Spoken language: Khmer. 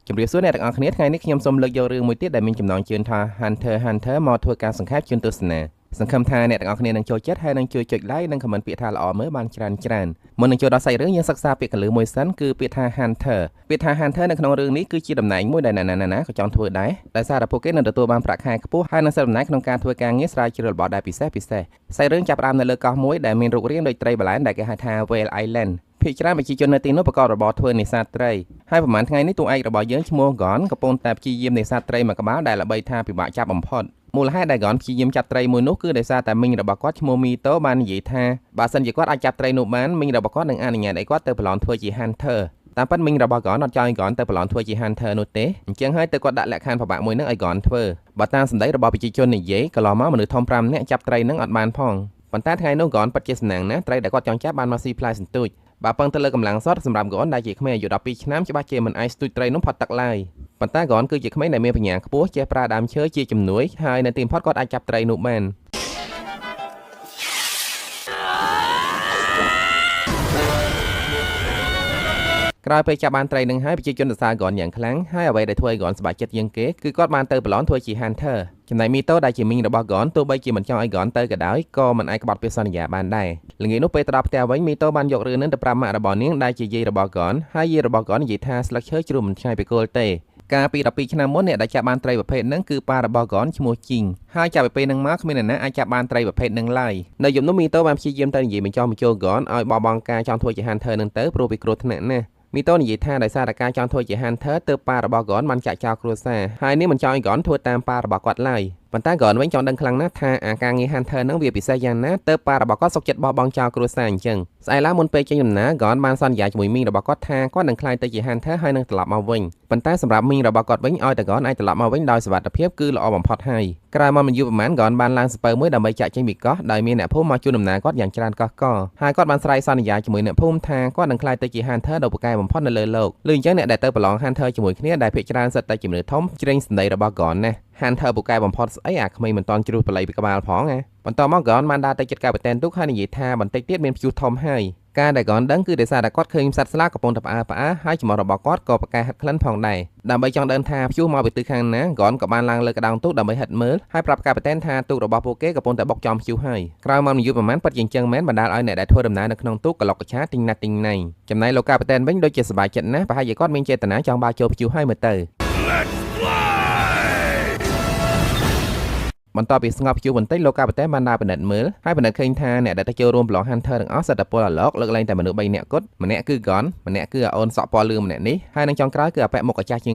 ជំរាបសួរអ្នកទាំងអស់គ្នាថ្ងៃនេះខ្ញុំសូមលើកយករឿងមួយទៀតដែលមានចំណងជឿនថា Hunter មកធ្វើការសង្ខេបជូនទស្សនាសង្ឃឹមថាអ្នកទាំងអស់គ្នានឹងចូលចិត្តហើយនឹងជួយចុច like និង comment ពាក្យថាល្អមើលបានច្រើនមុននឹងចូលដល់សាច់រឿងយើងសិក្សាពាក្យកន្លឹះមួយសិនគឺពាក្យថា Hunter ពាក្យថា Hunter នៅក្នុងរឿងនេះគឺជាតំណែងមួយដែលណាក៏ចង់ធ្វើដែរដោយសារតែពួកគេនឹងទទួលបានប្រាក់ខែខ្ពស់ហើយនឹងសិទ្ធិអំណាចក្នុងការធ្វើការងារស្រាវជ្រាវរបស់ដែលពិសេសសាច់រឿងចាប់ផ្ដើមនៅលើកោះមួយដែលមានរូបរាងដូចត្រីបលែនដែលគេហៅថា Whale Islandភាគច្រើនប្រជាជននៅទីនោះប្រកបរបរធ្វើនេសាទត្រីហើយប្រហែលថ្ងៃនេះតួឯករបស់យើងឈ្មោះ Gon កំពុងតែព្យាយាមនេសាទត្រីមួយក្បាលដែលល្បីថាពិបាកចាប់បំផុតមូលហេតុដែល Gon ព្យាយាមចាប់ត្រីមួយនោះគឺដោយសារតែមីងរបស់គាត់ឈ្មោះ Mito បាននិយាយថាបើសិនជាគាត់អាចចាប់ត្រីនោះបានមីងរបស់គាត់នឹងអនុញ្ញាតឲ្យគាត់ទៅប្រឡងធ្វើជា Hunter តាមពិតមីងរបស់ Gon អត់ចង់ឲ្យ Gon ទៅប្រឡងធ្វើជា Hunter នោះទេអញ្ចឹងហើយទៅគាត់ដាក់លក្ខខណ្ឌពិបាកមួយនឹងឲ្យ Gon ធ្វើបើតាមសម្ដីរបស់ប្រជាជននិយាយកន្លងមកមនុស្សធំ5នាក់ចាប់ត្រីនឹងអត់បានផងប៉ុន្តែថ្ងៃនោះ Gon ពិតជាសំណាងណាស់ត្រីដែលគាត់ចង់ចាប់បានមកស៊ីផ្លែសន្ទូចបើពឹងទៅលើកម្លាំងសុទ្ធសម្រាប់ Gon ដែលជាក្មេងអាយុ12ឆ្នាំច្បាស់ជាមិនអាចស្ទូចត្រីនោះផុតទឹកឡើយប៉ុន្តែ Gon គឺជាក្មេងដែលមានបញ្ញាខ្ពស់ចេះប្រើដើមឈើជាជំនួយហើយនៅទីបំផុតគាត់អាចចាប់ត្រីនោះបានក្រោយពេលចាប់បានត្រីនឹងហើយប្រជាជនសរសើរ Gon យ៉ាងខ្លាំងហើយអ្វីដែលធ្វើឲ្យ Gon សប្បាយចិត្តជាងគេគឺគាត់បានទៅប្រឡងធ្វើជា Hunter ចំណែក Mito ដែលជាមីងរបស់ Gon ទោះបីជាមិនចង់ឲ្យ Gon ទៅក៏ដោយក៏មិនអាចក្បត់ពីសន្យាបានដែរល្ងាចនោះពេលទៅដល់ផ្ទះវិញ Mito បានយករឿងនឹងទៅប្រាប់ម៉ាក់របស់នាងដែលជាយាយរបស់ Gon ហើយយាយរបស់ Gon និយាយថាស្លឹកឈើជ្រុះមិនឆ្ងាយពីគល់ទេកាលពី12ឆ្នាំមុនអ្នកដែលចាប់បានត្រីប្រភេទហ្នឹងគឺប៉ារបស់ Gon ឈ្មោះ Jing ហើយចាប់ពីពេលហ្នឹងមកគ្មានអ្នកណាអាចចាប់បានត្រីប្រភេទហ្នឹងឡើយនៅយប់នោះ Mito បានព្យាយាមទៅនិយាយបញ្ចុះបញ្ចូល Gon ឲ្យបបង់ការចង់ធ្វើជា Hunter ហ្នឹងទៅព្រោះវាគ្រោះថ្នាក់ណាស់Mito និយាយថាដោយសារតែការចង់ធ្វើជា Hunter ទើបប៉ារបស់ Gon បានចាក់ចោលគ្រួសារហើយនេះមិនចង់ឲ្យ Gon ធ្វើតាមប៉ារបស់គាត់ឡើយប៉ុន្តែ Gon វិញចង់ដឹងខ្លាំងណាស់ថាអាការងារ Hunter ហ្នឹងវាពិសេសយ៉ាងណាទើបប៉ារបស់គាត់សុខចិត្តបោះបង់ចោលគ្រួសារអញ្ចឹងស្អែកឡើងមុនពេលចេញដំណើរ Gon បានសន្យាជាមួយមីងរបស់គាត់ថាគាត់នឹងក្លាយទៅជា Hunter ហើយនឹងត្រឡប់មកវិញប៉ុន្តែសម្រាប់មីងរបស់គាត់វិញឲ្យតែ Gon អាចត្រឡប់មកវិញដោយសុវត្ថិភាពគឺល្អបំផុតហើយក្រោយមកមិនយូរប៉ុន្មាន Gon បានឡើងសពើមួយដើម្បីចាក់ចេញពីកោះដោយមានអ្នកភូមិមកជួយដំណើរគាត់យ៉ាងច្រើនកោះកហើយគាត់បានស្រែកសន្យាជាមួយអ្នកភូមិថាគាត់នឹងក្លាយទៅជា Hunter ដ៏ពូកែបំផុតនៅលើលោកលឺអញ្ចឹងអ្នកដែលទៅប្រឡង Hunter ជាមួយគ្នាដែលភាគច្រើនសិតតែជាមនុស្សធំជ្រេញសម្ដីរបស់ Gon ណាស់ Hunter ពូកែបំផុតស្អីអាក្មេងមិនតាន់ជ្រុះបល័យពីក្បាលផងណាបន្តមក Gon បានដើរទៅជិតកៅប៉ែនទូកហើយនិយាយថាបន្តិចទៀតមានព្យុះធំហើយការដែល Gon ដឹងគឺដោយសារតែគាត់ឃើញសត្វស្លាបកំពុងតែផ្អើហើយច្រមុះរបស់គាត់ក៏ប្រកែកហិតក្លិនផងដែរដើម្បីចង់ដឹងថាព្យុះមកពីទិសខាងណា Gon ក៏បានឡើងលើក្តោងទូកដើម្បីហិតមើលហើយប្រាប់កៅប៉ែនថាទូករបស់ពួកគេកំពុងតែបុកចំព្យុះហើយក្រោយមកមិនយូរប៉ុន្មានពិតជាអញ្ចឹងមែនបណ្ដាលឲ្យអ្នកដែលធ្វើដំណើរនៅក្នុងទូកក្លុកកឆាទិញណាស់ទិញណៃចំណែកលោកកៅប៉ែនវិញដូចជាសប្បាយចិត្តណាស់ប្រហែលជាគាត់មានចេតនាចង់បើកចូលព្យុះហើយមើលទៅបន្ទាប់ពីស្ងប់ព្យុះបន្តិចលោកកៅប៉ែនបានដើរពិនិត្យមើលហើយពិនិត្យឃើញថាអ្នកដែលទៅចូលរួមប្រឡង Hunter ទាំងអស់សិតតែពលអាឡុកលើកលែងតែមនុស្ស3នាក់គត់ម្នាក់គឺ Gon ម្នាក់គឺអាអូនសក់ពណ៌លឿងម្នាក់នេះហើយនឹងចុងក្រោយគឺអាប៉ែមុខអាចាស់ជាង